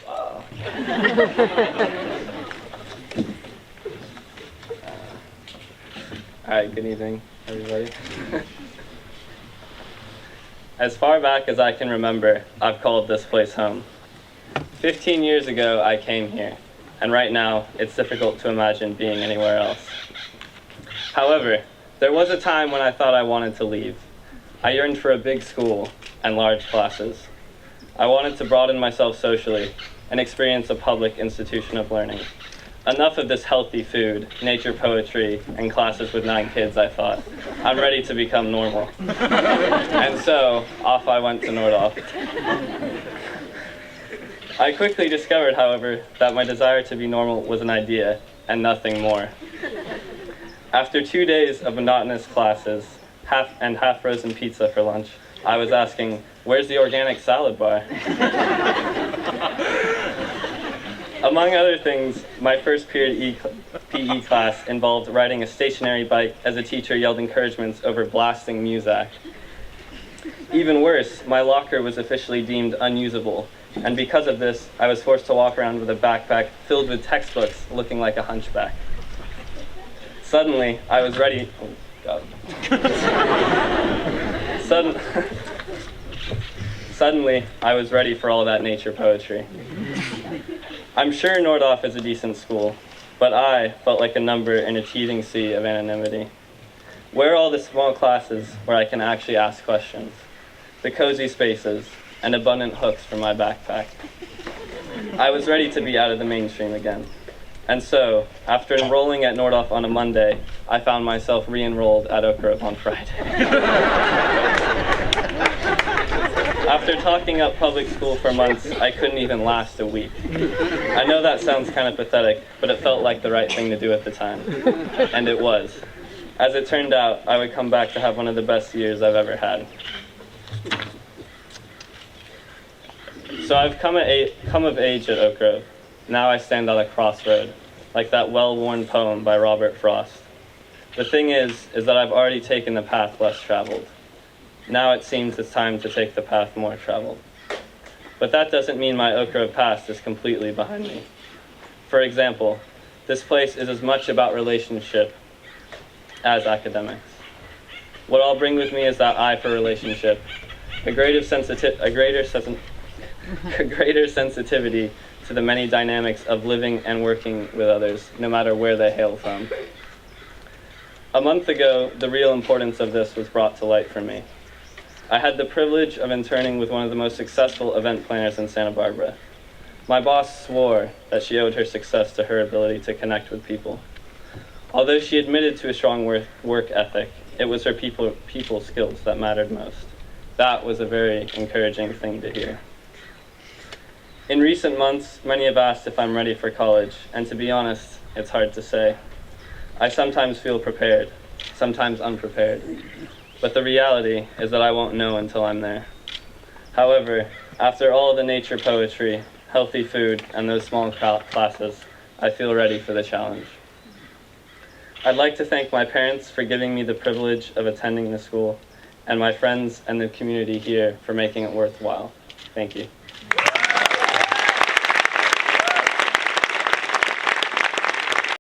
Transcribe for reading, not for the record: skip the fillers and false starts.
Wow. All right, good evening, everybody. As far back as I can remember, I've called this place home. 15 years ago, I came here, and right now, it's difficult to imagine being anywhere else. However, there was a time when I thought I wanted to leave. I yearned for a big school and large classes. I wanted to broaden myself socially and experience a public institution of learning. Enough of this healthy food, nature poetry, and classes with 9 kids, I thought. I'm ready to become normal. And so, off I went to Nordhoff. I quickly discovered, however, that my desire to be normal was an idea, and nothing more. After 2 days of monotonous classes, half-frozen pizza for lunch, I was asking, where's the organic salad bar? Among other things, my first period PE class involved riding a stationary bike as a teacher yelled encouragements over blasting Muzak. Even worse, my locker was officially deemed unusable, and because of this, I was forced to walk around with a backpack filled with textbooks looking like a hunchback. Suddenly, I was ready... Oh, God. Suddenly, I was ready for all that nature poetry. I'm sure Nordhoff is a decent school, but I felt like a number in a teething sea of anonymity. Where are all the small classes where I can actually ask questions? The cozy spaces and abundant hooks for my backpack. I was ready to be out of the mainstream again. And so, after enrolling at Nordhoff on a Monday, I found myself re-enrolled at Oak Grove on Friday. After talking up public school for months, I couldn't even last a week. I know that sounds kind of pathetic, but it felt like the right thing to do at the time. And it was. As it turned out, I would come back to have one of the best years I've ever had. So I've come of age at Oak Grove. Now I stand on a crossroad, like that well-worn poem by Robert Frost. The thing is that I've already taken the path less traveled. Now it seems it's time to take the path more traveled. But that doesn't mean my Oak Grove past is completely behind me. For example, this place is as much about relationship as academics. What I'll bring with me is that eye for relationship, a greater sensitivity to the many dynamics of living and working with others, no matter where they hail from. A month ago, the real importance of this was brought to light for me. I had the privilege of interning with one of the most successful event planners in Santa Barbara. My boss swore that she owed her success to her ability to connect with people. Although she admitted to a strong work ethic, it was her people skills that mattered most. That was a very encouraging thing to hear. In recent months, many have asked if I'm ready for college, and to be honest, it's hard to say. I sometimes feel prepared, sometimes unprepared, but the reality is that I won't know until I'm there. However, after all the nature poetry, healthy food, and those small classes, I feel ready for the challenge. I'd like to thank my parents for giving me the privilege of attending the school, and my friends and the community here for making it worthwhile. Thank you.